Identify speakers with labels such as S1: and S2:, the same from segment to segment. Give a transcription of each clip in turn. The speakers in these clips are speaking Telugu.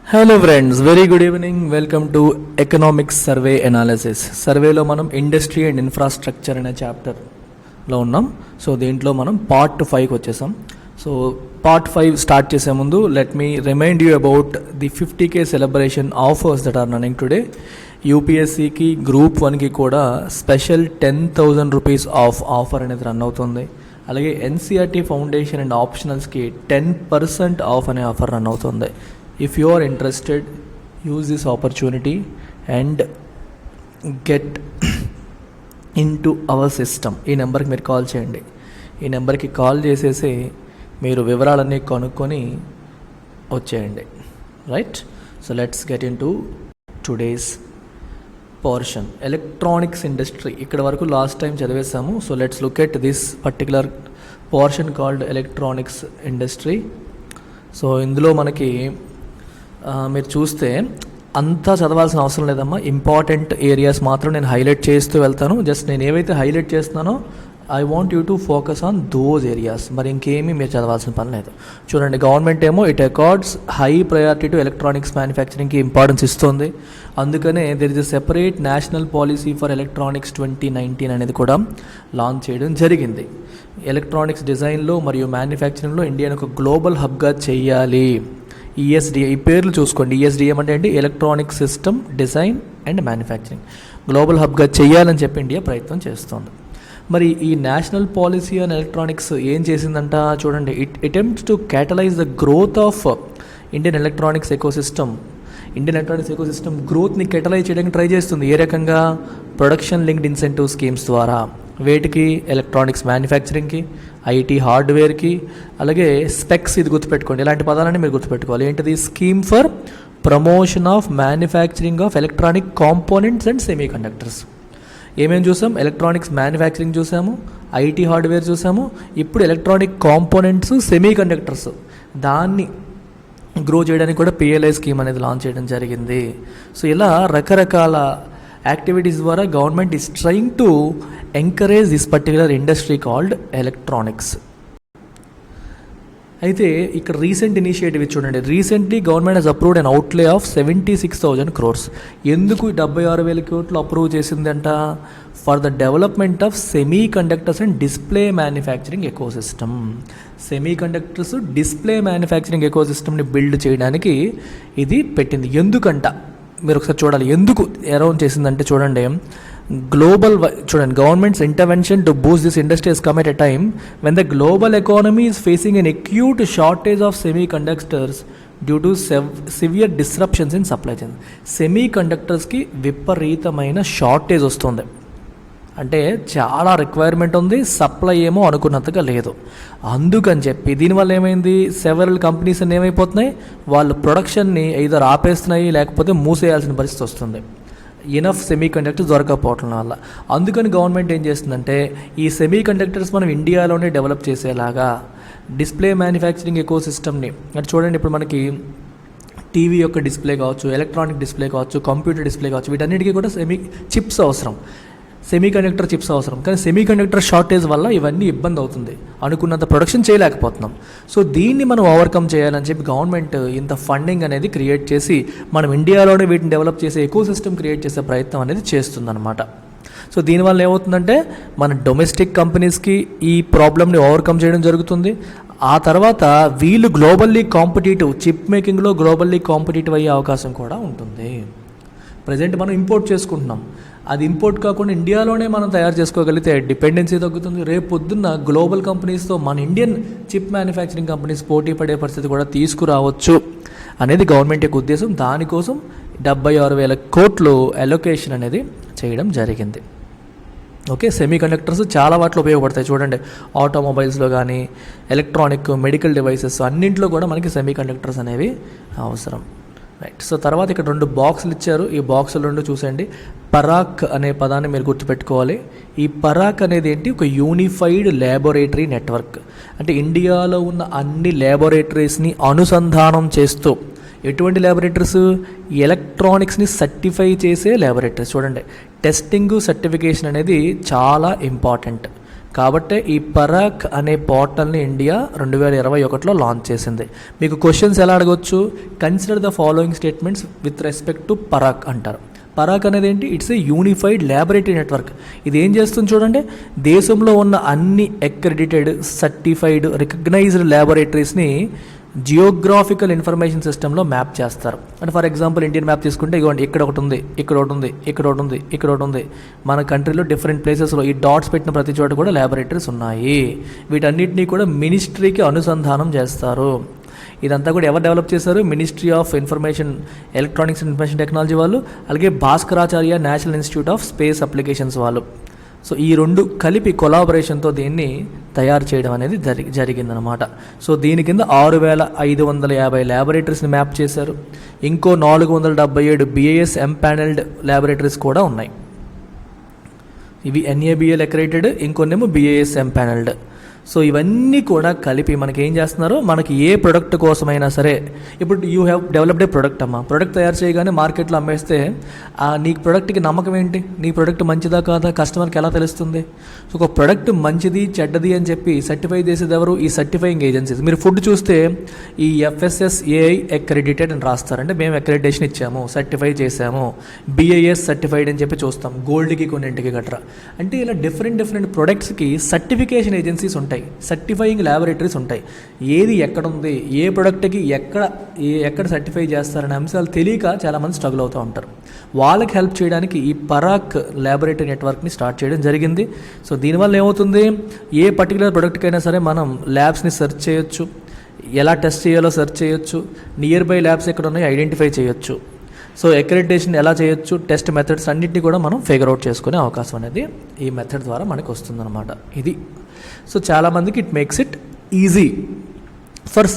S1: Hello friends, very good evening. Welcome to economics survey analysis. సర్వేలో మనం ఇండస్ట్రీ అండ్ ఇన్ఫ్రాస్ట్రక్చర్ అనే చాప్టర్లో ఉన్నాం. సో దీంట్లో మనం పార్ట్ 5కి వచ్చేసాం. సో పార్ట్ 5 స్టార్ట్ చేసే ముందు let me remind you about the 50K celebration offers that are running today. యూపీఎస్సికి గ్రూప్ 1కి కూడా స్పెషల్ 10,000 రూపీస్ ఆఫర్ అనేది రన్ అవుతుంది. అలాగే ఎన్సీఆర్టీ ఫౌండేషన్ అండ్ ఆప్షనల్స్కి 10% ఆఫ్ అనే ఆఫర్ రన్ అవుతుంది. If you are interested, use this opportunity and get into our system. ఈ నెంబర్కి మీరు కాల్ చేయండి. ఈ నెంబర్కి కాల్ చేసేసి మీరు వివరాలన్నీ కనుక్కొని వచ్చేయండి. Right, so let's get into today's portion. Electronics industry ఇక్కడ వరకు లాస్ట్ టైం చదివేసాము. So let's look at this particular portion called electronics industry. సో ఇందులో మనకి మీరు చూస్తే అంతా చదవాల్సిన అవసరం లేదమ్మా. ఇంపార్టెంట్ ఏరియాస్ మాత్రం నేను హైలైట్ చేస్తూ వెళ్తాను. జస్ట్ నేను ఏవైతే హైలైట్ చేస్తున్నానో I want you to focus on those areas. మరి ఇంకేమీ మీరు చదవాల్సిన పని లేదు. చూడండి, గవర్నమెంట్ ఏమో it accords high priority to electronics మ్యానుఫ్యాక్చరింగ్కి ఇంపార్టెన్స్ ఇస్తుంది. అందుకనే there is a separate national policy for electronics 2019 అనేది కూడా లాంచ్ చేయడం జరిగింది. ఎలక్ట్రానిక్స్ డిజైన్లో మరియు మ్యానుఫ్యాక్చరింగ్లో ఇండియాను ఒక గ్లోబల్ హబ్గా చేయాలి. ఈఎస్డిఏ, ఈ పేర్లు చూసుకోండి. ఈఎస్డిఎం అంటే ఏంటి? Electronic system design and manufacturing. Global హబ్గా చేయాలని చెప్పి ఇండియా ప్రయత్నం చేస్తుంది. మరి ఈ నేషనల్ పాలసీ ఆన్ ఎలక్ట్రానిక్స్ ఏం చేసిందంట చూడండి. It attempts to catalyse the growth of Indian electronics ecosystem. Indian electronics ecosystem గ్రోత్ని కెటలైజ్ చేయడానికి ట్రై చేస్తుంది. ఏ రకంగా? ప్రొడక్షన్ లింక్డ్ ఇన్సెంటివ్ స్కీమ్స్ ద్వారా. వేటికి? ఎలక్ట్రానిక్స్ మ్యానుఫ్యాక్చరింగ్కి, ఐటీ హార్డ్వేర్కి, అలాగే స్పెక్స్. ఇది గుర్తుపెట్టుకోండి, ఇలాంటి పదాలన్నీ మీరు గుర్తుపెట్టుకోవాలి. ఏంటిది? Scheme for promotion of manufacturing of electronic components and semi conductors. ఏమేమి చూసాం? ఎలక్ట్రానిక్స్ మ్యానుఫ్యాక్చరింగ్ చూసాము, ఐటీ హార్డ్వేర్ చూసాము, ఇప్పుడు ఎలక్ట్రానిక్ కాంపోనెంట్స్, సెమీ కండక్టర్స్. దాన్ని గ్రో చేయడానికి కూడా పిఎల్ఐ స్కీమ్ అనేది లాంచ్ చేయడం జరిగింది. సో ఇలా రకరకాల యాక్టివిటీస్ ద్వారా government is trying to encourage this particular industry called electronics. అయితే ఇక్కడ రీసెంట్ ఇనిషియేటివ్ చూడండి. Recently government has approved an outlay of 76,000 crores. ఎందుకు 76,000 కోట్లు అప్రూవ్ చేసిందంట? For the development of semiconductors and display manufacturing ecosystem. Semiconductors, display manufacturing ఎకోసిస్టమ్ని బిల్డ్ చేయడానికి ఇది పెట్టింది. ఎందుకంట మీరు ఒకసారి చూడాలి. ఎందుకు అరౌండ్ చేసిందంటే చూడండి, చూడండి, government's intervention to boost this industry has come at a time when the global economy is facing an acute shortage of semiconductors due to severe disruptions in supply chain. సెమీ కండక్టర్స్కి విపరీతమైన షార్టేజ్ వస్తుంది. అంటే చాలా రిక్వైర్మెంట్ ఉంది, సప్లై ఏమో అనుకున్నంతగా లేదు. అందుకని చెప్పి దీనివల్ల ఏమైంది? సెవెరల్ కంపెనీస్ అన్నీ ఏమైపోతున్నాయి? వాళ్ళు ప్రొడక్షన్ని either ఆపేస్తున్నాయి, లేకపోతే మూసేయాల్సిన పరిస్థితి వస్తుంది. ఇనఫ్ సెమీ కండక్టర్స్ దొరకకపోవటం వల్ల. అందుకని గవర్నమెంట్ ఏం చేస్తుందంటే ఈ సెమీ కండక్టర్స్ మనం ఇండియాలోనే డెవలప్ చేసేలాగా డిస్ప్లే మ్యానుఫ్యాక్చరింగ్ ఎకో సిస్టమ్ని. అంటే చూడండి, ఇప్పుడు మనకి టీవీ యొక్క డిస్ప్లే కావచ్చు, ఎలక్ట్రానిక్ డిస్ప్లే కావచ్చు, కంప్యూటర్ డిస్ప్లే కావచ్చు, వీటన్నిటికీ కూడా చిప్స్ అవసరం, సెమీ కండక్టర్ చిప్స్ అవసరం. కానీ సెమీ కండక్టర్ షార్టేజ్ వల్ల ఇవన్నీ ఇబ్బంది అవుతుంది, అనుకున్నంత ప్రొడక్షన్ చేయలేకపోతున్నాం. సో దీన్ని మనం ఓవర్కమ్ చేయాలని చెప్పి గవర్నమెంట్ ఇంత ఫండింగ్ అనేది క్రియేట్ చేసి మనం ఇండియాలోనే వీటిని డెవలప్ చేసే ఎకో సిస్టమ్ క్రియేట్ చేసే ప్రయత్నం అనేది చేస్తుందన్నమాట. సో దీనివల్ల ఏమవుతుందంటే మన డొమెస్టిక్ కంపెనీస్కి ఈ ప్రాబ్లమ్ని ఓవర్కమ్ చేయడం జరుగుతుంది. ఆ తర్వాత వీళ్ళు గ్లోబల్లీ కాంపిటేటివ్, చిప్ మేకింగ్లో గ్లోబల్లీ కాంపిటేటివ్ అయ్యే అవకాశం కూడా ఉంటుంది. ప్రజెంట్ మనం ఇంపోర్ట్ చేసుకుంటున్నాం, అది ఇంపోర్ట్ కాకుండా ఇండియాలోనే మనం తయారు చేసుకోగలిగితే డిపెండెన్సీ తగ్గుతుంది. రేపు పొద్దున్న గ్లోబల్ కంపెనీస్తో మన ఇండియన్ చిప్ మ్యానుఫ్యాక్చరింగ్ కంపెనీస్ పోటీ పడే పరిస్థితి కూడా తీసుకురావచ్చు అనేది గవర్నమెంట్ యొక్క ఉద్దేశం. దానికోసం 76,000 కోట్లు అలొకేషన్ అనేది చేయడం జరిగింది. ఓకే, సెమీ కండక్టర్స్ చాలా వాటిలో ఉపయోగపడతాయి. చూడండి, ఆటోమొబైల్స్లో కానీ, ఎలక్ట్రానిక్, మెడికల్ డివైసెస్ అన్నింటిలో కూడా మనకి సెమీ కండక్టర్స్ అనేవి అవసరం. రైట్, సో తర్వాత ఇక్కడ 2 బాక్సులు ఇచ్చారు. ఈ బాక్సులు 2 చూసండి. పరాక్ అనే పదాన్ని మీరు గుర్తుపెట్టుకోవాలి. ఈ పరాక్ అనేది ఏంటి? ఒక యూనిఫైడ్ ల్యాబొరేటరీ నెట్వర్క్. అంటే ఇండియాలో ఉన్న అన్ని ల్యాబొరేటరీస్ని అనుసంధానం చేస్తూ, ఎటువంటి ల్యాబొరేటరీస్? ఎలక్ట్రానిక్స్ని సర్టిఫై చేసే ల్యాబొరేటరీస్. చూడండి, టెస్టింగ్, సర్టిఫికేషన్ అనేది చాలా ఇంపార్టెంట్. కాబట్టే ఈ పరాక్ అనే పోర్టల్ని ఇండియా 2021లో లాంచ్ చేసింది. మీకు క్వశ్చన్స్ ఎలా అడగవచ్చు? Consider the following statements with respect to Parakh అంటారు. పరాక్ అనేది ఏంటి? It's a unified laboratory network. ఇది ఏం చేస్తుంది చూడండి, దేశంలో ఉన్న అన్ని అక్రెడిటెడ్, సర్టిఫైడ్, రికగ్నైజ్డ్ ల్యాబొరేటరీస్ని జియోగ్రాఫికల్ ఇన్ఫర్మేషన్ సిస్టంలో మ్యాప్ చేస్తారు. అంటే ఫర్ ఎగ్జాంపుల్ ఇండియన్ మ్యాప్ తీసుకుంటే ఇవ్వండి, ఇక్కడ ఒకటి ఉంది, ఇక్కడ ఒకటి ఉంది, ఇక్కడ ఒకటి ఉంది, ఇక్కడ ఒకటి ఉంది. మన కంట్రీలో డిఫరెంట్ ప్లేసెస్లో ఈ డాట్స్ పెట్టిన ప్రతి చోట కూడా ల్యాబొరేటరీస్ ఉన్నాయి. వీటన్నిటినీ కూడా మినిస్ట్రీకి అనుసంధానం చేస్తారు. ఇదంతా కూడా ఎవరు డెవలప్ చేశారు? Ministry of information, electronics and information technology వాళ్ళు, అలాగే Bhaskaracharya national institute of space applications వాళ్ళు. సో ఈ రెండు కలిపి కొలాబరేషన్తో దీన్ని తయారు చేయడం అనేది జరిగిందనమాట. సో దీని కింద 6550 ల్యాబొరేటరీస్ని మ్యాప్ చేశారు. ఇంకో 477 BIS ఎంపానెల్డ్ ల్యాబొరేటరీస్ కూడా ఉన్నాయి. ఇవి NABL అక్రెడిటెడ్, ఇంకొన్నేమో BIS ఎంపానెల్డ్. సో ఇవన్నీ కూడా కలిపి మనకి ఏం చేస్తున్నారు, మనకి ఏ ప్రొడక్ట్ కోసమైనా సరే, ఇప్పుడు you have developed A product అమ్మా, ప్రొడక్ట్ తయారు చేయగానే మార్కెట్లో అమ్మేస్తే నీ ప్రొడక్ట్కి నమ్మకం ఏంటి? నీ ప్రొడక్ట్ మంచిదా కాదా కస్టమర్కి ఎలా తెలుస్తుంది? సో ఒక ప్రొడక్ట్ మంచిది చెడ్డది అని చెప్పి సర్టిఫై చేసేది ఎవరు? ఈ సర్టిఫైయింగ్ ఏజెన్సీస్. మీరు ఫుడ్ చూస్తే ఈ FSSAI అక్రెడిటెడ్ అని రాస్తారు, అంటే మేము అక్రెడిటేషన్ ఇచ్చాము, సర్టిఫై చేసాము. BIS సర్టిఫైడ్ అని చెప్పి చూస్తాం, గోల్డ్కి కొన్నింటికి గట్రా. అంటే ఇలా డిఫరెంట్ ప్రొడక్ట్స్కి సర్టిఫికేషన్ ఏజెన్సీస్ ఉంటాయి, సర్టిఫైయింగ్ ల్యాబొరేటరీస్ ఉంటాయి. ఏది ఎక్కడ ఉంది, ఏ ప్రొడక్ట్కి ఎక్కడ సర్టిఫై చేస్తారనే అంశాలు తెలియక చాలామంది స్ట్రగుల్ అవుతూ ఉంటారు. వాళ్ళకి హెల్ప్ చేయడానికి ఈ పరాక్ ల్యాబొరేటరీ నెట్వర్క్ని స్టార్ట్ చేయడం జరిగింది. సో దీనివల్ల ఏమవుతుంది, ఏ పర్టికులర్ ప్రొడక్ట్కైనా సరే మనం ల్యాబ్స్ని సెర్చ్ చేయొచ్చు, ఎలా టెస్ట్ చేయాలో సెర్చ్ చేయొచ్చు, నియర్ బై ల్యాబ్స్ ఎక్కడ ఉన్నాయో ఐడెంటిఫై చేయొచ్చు. సో అక్రెడిటేషన్ ఎలా చేయొచ్చు, టెస్ట్ మెథడ్స్ అన్నింటినీ కూడా మనం ఫిగర్ అవుట్ చేసుకునే అవకాశం అనేది ఈ మెథడ్ ద్వారా మనకు వస్తుందన్నమాట. ఇది సో చాలామందికి it makes it easy for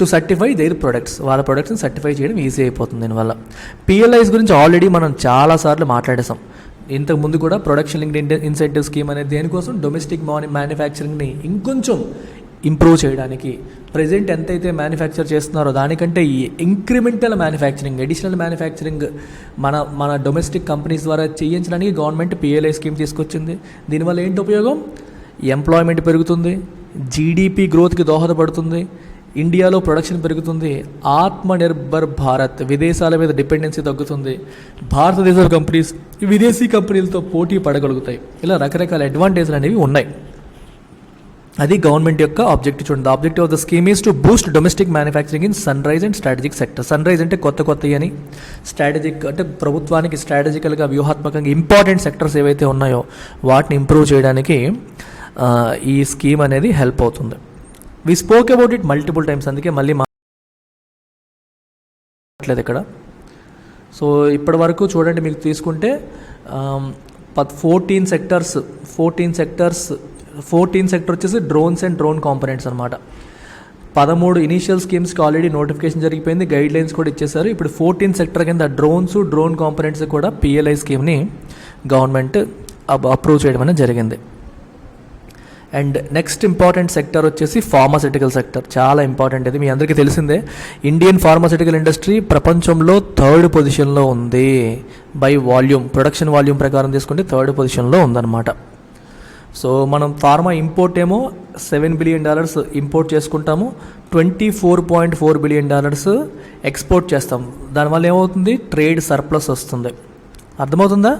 S1: to certify their products. వాళ్ళ ప్రొడక్ట్స్ని సర్టిఫై చేయడం ఈజీ అయిపోతుంది దీనివల్ల. PLIs గురించి ఆల్రెడీ మనం చాలాసార్లు మాట్లాడేసాం. ఇంతకుముందు కూడా ప్రొడక్షన్ లింక్డ్ ఇన్సెంటివ్ స్కీమ్ అనేది దేనికోసం, డొమెస్టిక్ మ్యానుఫ్యాక్చరింగ్ని ఇంకొంచెం ఇంప్రూవ్ చేయడానికి. ప్రజెంట్ ఎంతైతే మ్యానుఫ్యాక్చర్ చేస్తున్నారో దానికంటే ఈ ఇంక్రిమెంటల్ మ్యానుఫ్యాక్చరింగ్, అడిషనల్ మ్యానుఫ్యాక్చరింగ్ మన డొమెస్టిక్ కంపెనీస్ ద్వారా చేయించడానికి గవర్నమెంట్ PLI స్కీమ్ తీసుకొచ్చింది. దీనివల్ల ఏంటి ఉపయోగం? ఎంప్లాయ్మెంట్ పెరుగుతుంది, GDP గ్రోత్కి దోహదపడుతుంది, ఇండియాలో ప్రొడక్షన్ పెరుగుతుంది, ఆత్మనిర్భర్ భారత్, విదేశాల మీద డిపెండెన్సీ తగ్గుతుంది, భారతదేశ కంపెనీస్ విదేశీ కంపెనీలతో పోటీ పడగలుగుతాయి. ఇలా రకరకాల అడ్వాంటేజ్లు అనేవి ఉన్నాయి. అది గవర్నమెంట్ యొక్క ఆబ్జెక్టివ్. చూడండి, the objective of the scheme is to Boost domestic manufacturing in sunrise and strategic sector. Sunrise అంటే కొత్త అని, స్ట్రాటజిక్ అంటే ప్రభుత్వానికి స్ట్రాటజికల్గా వ్యూహాత్మకంగా ఇంపార్టెంట్ సెక్టర్స్ ఏవైతే ఉన్నాయో వాటిని ఇంప్రూవ్ చేయడానికి ఈ స్కీమ్ అనేది హెల్ప్ అవుతుంది. We spoke about it multiple times, అందుకే మళ్ళీ మాట్లాడలేదు ఇక్కడ. సో ఇప్పటి వరకు చూడండి, మీకు తీసుకుంటే 14 సెక్టర్ వచ్చేసి డ్రోన్స్ అండ్ డ్రోన్ కాంపోనెంట్స్ అనమాట. 13 ఇనీషియల్ స్కీమ్స్కి ఆల్రెడీ నోటిఫికేషన్ జరిగిపోయింది, గైడ్ లైన్స్ కూడా ఇచ్చేసారు. ఇప్పుడు 14 సెక్టర్ కింద డ్రోన్ కాంపోనెంట్స్ కూడా PLI స్కీమ్ని గవర్నమెంట్ అప్రూవ్ చేయడం అనేది జరిగింది. అండ్ నెక్స్ట్ ఇంపార్టెంట్ సెక్టర్ వచ్చేసి ఫార్మాసిటికల్ సెక్టర్. చాలా ఇంపార్టెంట్. ఇది మీ అందరికీ తెలిసిందే. ఇండియన్ ఫార్మాసిటికల్ ఇండస్ట్రీ ప్రపంచంలో 3rd పొజిషన్లో ఉంది. బై వాల్యూమ్, ప్రొడక్షన్ వాల్యూమ్ ప్రకారం తీసుకుంటే 3rd పొజిషన్లో ఉందన్నమాట. సో మనం ఫార్మా ఇంపోర్ట్ ఏమో $7 బిలియన్ ఇంపోర్ట్ చేసుకుంటాము, $24.4 బిలియన్ ఎక్స్పోర్ట్ చేస్తాం. దానివల్ల ఏమవుతుంది, ట్రేడ్ సర్ప్లస్ వస్తుంది. అర్థమవుతుందా?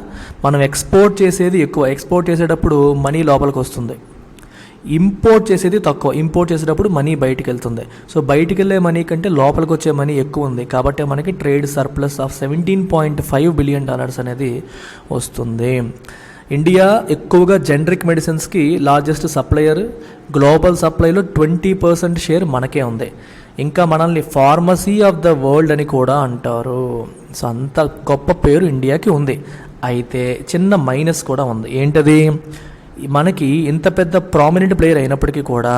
S1: మనం ఎక్స్పోర్ట్ చేసేది ఎక్కువ, ఎక్స్పోర్ట్ చేసేటప్పుడు మనీ లోపలికి వస్తుంది, ఇంపోర్ట్ చేసేది తక్కువ. ఇంపోర్ట్ చేసేటప్పుడు మనీ బయటికి వెళ్తుంది. సో బయటికి వెళ్ళే మనీ కంటే లోపలికి వచ్చే మనీ ఎక్కువ ఉంది, కాబట్టి మనకి ట్రేడ్ సర్ప్లస్ ఆఫ్ $17.5 బిలియన్ అనేది వస్తుంది. ఇండియా ఎక్కువగా జనరిక్ మెడిసిన్స్కి లార్జెస్ట్ సప్లయర్. గ్లోబల్ సప్లైలో 20% షేర్ మనకే ఉంది. ఇంకా మనల్ని ఫార్మసీ ఆఫ్ ద వరల్డ్ అని కూడా అంటారు. సో అంత గొప్ప పేరు ఇండియాకి ఉంది. అయితే చిన్న మైనస్ కూడా ఉంది. ఏంటది? మనకి ఇంత పెద్ద ప్రామినెంట్ ప్లేయర్ అయినప్పటికీ కూడా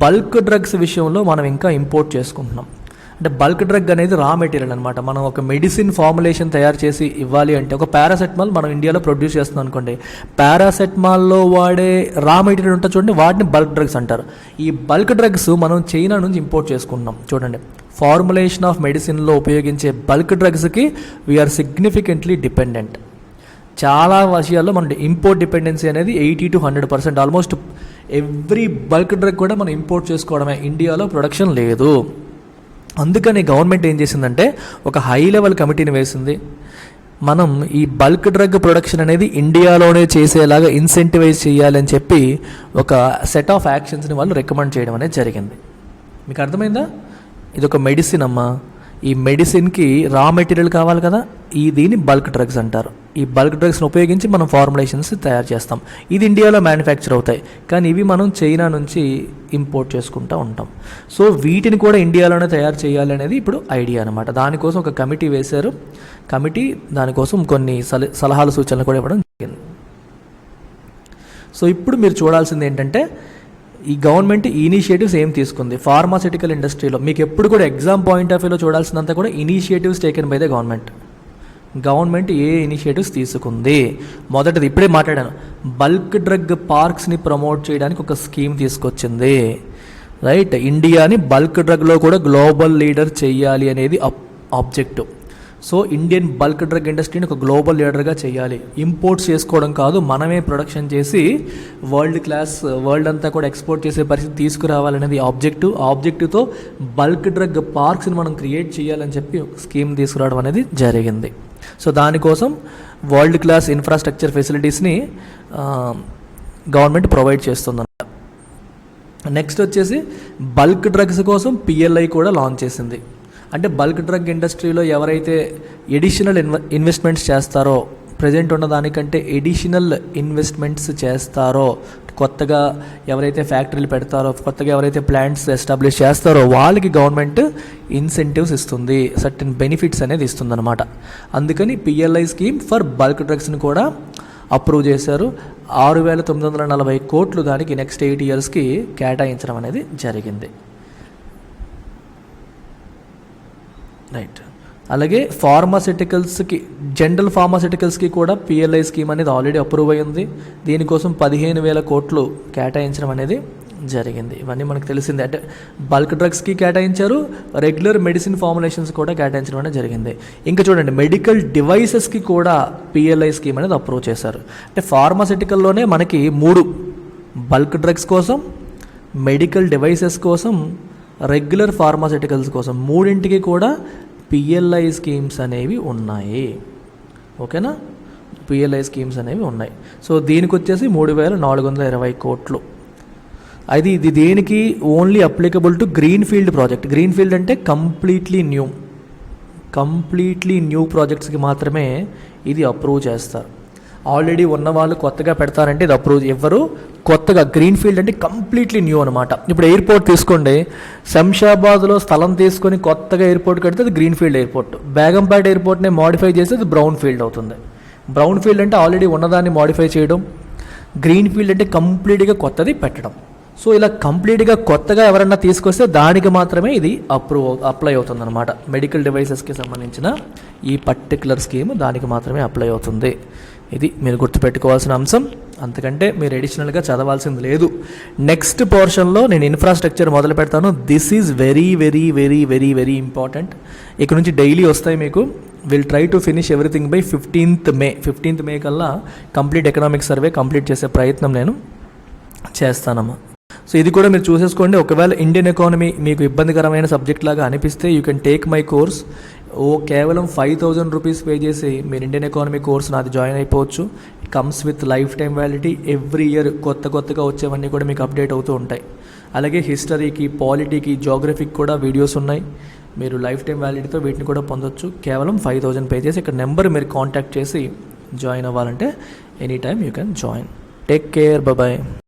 S1: బల్క్ డ్రగ్స్ విషయంలో మనం ఇంకా ఇంపోర్ట్ చేసుకుంటున్నాం. అంటే బల్క్ డ్రగ్ అనేది రా మెటీరియల్ అనమాట. మనం ఒక మెడిసిన్ ఫార్ములేషన్ తయారు చేసి ఇవ్వాలి అంటే, ఒక పారాసెటమాల్ మనం ఇండియాలో ప్రొడ్యూస్ చేస్తున్నాం అనుకోండి, పారాసెటమాల్లో వాడే రా మెటీరియల్ ఉంటుంది చూడండి, వాటిని బల్క్ డ్రగ్స్ అంటారు. ఈ బల్క్ డ్రగ్స్ మనం చైనా నుంచి ఇంపోర్ట్ చేసుకుంటున్నాం. చూడండి, ఫార్ములేషన్ ఆఫ్ మెడిసిన్లో ఉపయోగించే బల్క్ డ్రగ్స్కి వీఆర్ సిగ్నిఫికెంట్లీ డిపెండెంట్. చాలా విషయాల్లో మన ఇంపోర్ట్ డిపెండెన్సీ అనేది 80 to 100%. Almost every bulk drug కూడా మనం ఇంపోర్ట్ చేసుకోవడమే, ఇండియాలో ప్రొడక్షన్ లేదు. అందుకని గవర్నమెంట్ ఏం చేసిందంటే ఒక హై లెవెల్ కమిటీని వేసింది. మనం ఈ బల్క్ డ్రగ్ ప్రొడక్షన్ అనేది ఇండియాలోనే చేసేలాగా ఇన్సెంటివైజ్ చేయాలని చెప్పి ఒక సెట్ ఆఫ్ యాక్షన్స్ని వాళ్ళు రికమెండ్ చేయడం అనేది జరిగింది. మీకు అర్థమైందా? ఇది ఒక మెడిసిన్ అమ్మా. ఈ మెడిసిన్కి రా మెటీరియల్ కావాలి కదా, దీన్ని బల్క్ డ్రగ్స్ అంటారు. ఈ బల్క్ డ్రగ్స్ని ఉపయోగించి మనం ఫార్ములేషన్స్ తయారు చేస్తాం. ఇది ఇండియాలో మ్యానుఫ్యాక్చర్ అవుతాయి, కానీ ఇవి మనం చైనా నుంచి ఇంపోర్ట్ చేసుకుంటూ ఉంటాం. సో వీటిని కూడా ఇండియాలోనే తయారు చేయాలి అనేది ఇప్పుడు ఐడియా అనమాట. దానికోసం ఒక కమిటీ వేశారు. కమిటీ దానికోసం కొన్ని సలహాలు సూచనలు కూడా ఇవ్వడం జరిగింది. సో ఇప్పుడు మీరు చూడాల్సింది ఏంటంటే ఈ గవర్నమెంట్ ఇనిషియేటివ్స్ ఏం తీసుకుంది ఫార్మాసిటికల్ ఇండస్ట్రీలో. మీకు ఎప్పుడు కూడా ఎగ్జామ్ పాయింట్ ఆఫ్ వ్యూలో చూడాల్సిందంతా కూడా initiatives taken by the government A initiatives తీసుకుంది. మొదటిది ఇప్పుడే మాట్లాడాను, బల్క్ డ్రగ్ పార్క్స్ని ప్రమోట్ చేయడానికి ఒక స్కీమ్ తీసుకొచ్చింది. రైట్, ఇండియాని బల్క్ డ్రగ్లో కూడా గ్లోబల్ లీడర్ చేయాలి అనేది objective. So Indian bulk drug ఇండస్ట్రీని ఒక గ్లోబల్ లీడర్గా చేయాలి. ఇంపోర్ట్స్ చేసుకోవడం కాదు, మనమే ప్రొడక్షన్ చేసి వరల్డ్ అంతా కూడా ఎక్స్పోర్ట్ చేసే పరిస్థితి తీసుకురావాలనేది ఆబ్జెక్టివ్తో బల్క్ డ్రగ్ పార్క్స్ని మనం క్రియేట్ చేయాలని చెప్పి స్కీమ్ తీసుకురావడం అనేది జరిగింది. సో దానికోసం వరల్డ్ క్లాస్ ఇన్ఫ్రాస్ట్రక్చర్ ఫెసిలిటీస్ని గవర్నమెంట్ ప్రొవైడ్ చేస్తుందన్నమాట. నెక్స్ట్ వచ్చేసి బల్క్ డ్రగ్స్ కోసం PLI కూడా లాంచ్ చేసింది. అంటే బల్క్ డ్రగ్ ఇండస్ట్రీలో ఎవరైతే ఎడిషనల్ ఇన్వెస్ట్మెంట్స్ చేస్తారో, ప్రజెంట్ ఉన్న దానికంటే ఎడిషనల్ ఇన్వెస్ట్మెంట్స్ చేస్తారో, కొత్తగా ఎవరైతే ఫ్యాక్టరీలు పెడతారో, కొత్తగా ఎవరైతే ప్లాంట్స్ ఎస్టాబ్లిష్ చేస్తారో వాళ్ళకి గవర్నమెంట్ ఇన్సెంటివ్స్ ఇస్తుంది, సర్టెన్ బెనిఫిట్స్ అనేది ఇస్తుందన్నమాట. అందుకని PLI స్కీమ్ ఫర్ బల్క్ డ్రగ్స్ని కూడా అప్రూవ్ చేశారు. 6,940 కోట్లు దానికి నెక్స్ట్ 8 yearsకి కేటాయించడం అనేది జరిగింది. రైట్, అలాగే ఫార్మాసిటికల్స్కి, జనరల్ ఫార్మాసిటికల్స్కి కూడా PLI స్కీమ్ అనేది ఆల్రెడీ అప్రూవ్ అయ్యింది. దీనికోసం 15,000 కోట్లు కేటాయించడం అనేది జరిగింది. ఇవన్నీ మనకు తెలిసిందే. అంటే బల్క్ డ్రగ్స్కి కేటాయించారు, రెగ్యులర్ మెడిసిన్ ఫార్ములేషన్స్ కూడా కేటాయించడం అనేది జరిగింది. ఇంకా చూడండి, మెడికల్ డివైసెస్కి కూడా PLI స్కీమ్ అనేది అప్రూవ్ చేశారు. అంటే ఫార్మాసిటికల్లోనే మనకి 3, బల్క్ డ్రగ్స్ కోసం, మెడికల్ డివైసెస్ కోసం, రెగ్యులర్ ఫార్మాసిటికల్స్ కోసం, 3ంటికి కూడా PLI స్కీమ్స్ అనేవి ఉన్నాయి. ఓకేనా, PLI స్కీమ్స్ అనేవి ఉన్నాయి. సో దీనికి వచ్చేసి 3,420 కోట్లు. ఇది దేనికి only applicable to green field project. Green field అంటే కంప్లీట్లీ న్యూ ప్రాజెక్ట్స్కి మాత్రమే ఇది అప్రూవ్ చేస్తారు. ఆల్రెడీ ఉన్న వాళ్ళు కొత్తగా పెడతారంటే ఇది అప్రూవ్ ఎవ్వరు. కొత్తగా గ్రీన్ ఫీల్డ్ అంటే కంప్లీట్లీ న్యూ అనమాట. ఇప్పుడు ఎయిర్పోర్ట్ తీసుకోండి, శంషాబాద్లో స్థలం తీసుకొని కొత్తగా ఎయిర్పోర్ట్ కడితే అది గ్రీన్ ఫీల్డ్ ఎయిర్పోర్ట్. బేగంపేట ఎయిర్పోర్ట్ని మోడిఫై చేస్తే అది బ్రౌన్ ఫీల్డ్ అవుతుంది. బ్రౌన్ ఫీల్డ్ అంటే ఆల్రెడీ ఉన్నదాన్ని మోడిఫై చేయడం, గ్రీన్ ఫీల్డ్ అంటే కంప్లీట్గా కొత్తది పెట్టడం. సో ఇలా కంప్లీట్గా కొత్తగా ఎవరన్నా తీసుకొస్తే దానికి మాత్రమే ఇది అప్లై అవుతుంది అనమాట. మెడికల్ డివైసెస్కి సంబంధించిన ఈ పర్టికులర్ స్కీమ్ దానికి మాత్రమే అప్లై అవుతుంది. ఇది మీరు గుర్తుపెట్టుకోవాల్సిన అంశం. అంతకంటే మీరు ఎడిషనల్గా చదవాల్సింది లేదు. నెక్స్ట్ పోర్షన్లో నేను ఇన్ఫ్రాస్ట్రక్చర్ మొదలు పెడతాను. This is very very very very very important. ఇక్కడ నుంచి డైలీ వస్తాయి మీకు. Will try to finish everything by 15th మే కల్లా కంప్లీట్ ఎకనామిక్ సర్వే కంప్లీట్ చేసే ప్రయత్నం నేను చేస్తానమ్మా. సో ఇది కూడా మీరు చూసేసుకోండి. ఒకవేళ ఇండియన్ ఎకానమీ మీకు ఇబ్బందికరమైన సబ్జెక్ట్ లాగా అనిపిస్తే you can take my course. కేవలం 5,000 రూపీస్ పే చేసి మీరు ఇండియన్ ఎకానమీ కోర్స్ నాది జాయిన్ అయిపోవచ్చు. Comes with life time validity. Every year కొత్తగా వచ్చేవన్నీ కూడా మీకు అప్డేట్ అవుతూ ఉంటాయి. అలాగే హిస్టరీకి, పాలిటీకి, జోగ్రఫీకి కూడా వీడియోస్ ఉన్నాయి. మీరు లైఫ్ టైం వ్యాలిడిటీతో వీటిని కూడా పొందొచ్చు. కేవలం 5,000 పే చేసి ఇక్కడ నెంబర్ మీరు కాంటాక్ట్ చేసి జాయిన్ అవ్వాలంటే any time you can join. Take care, bye.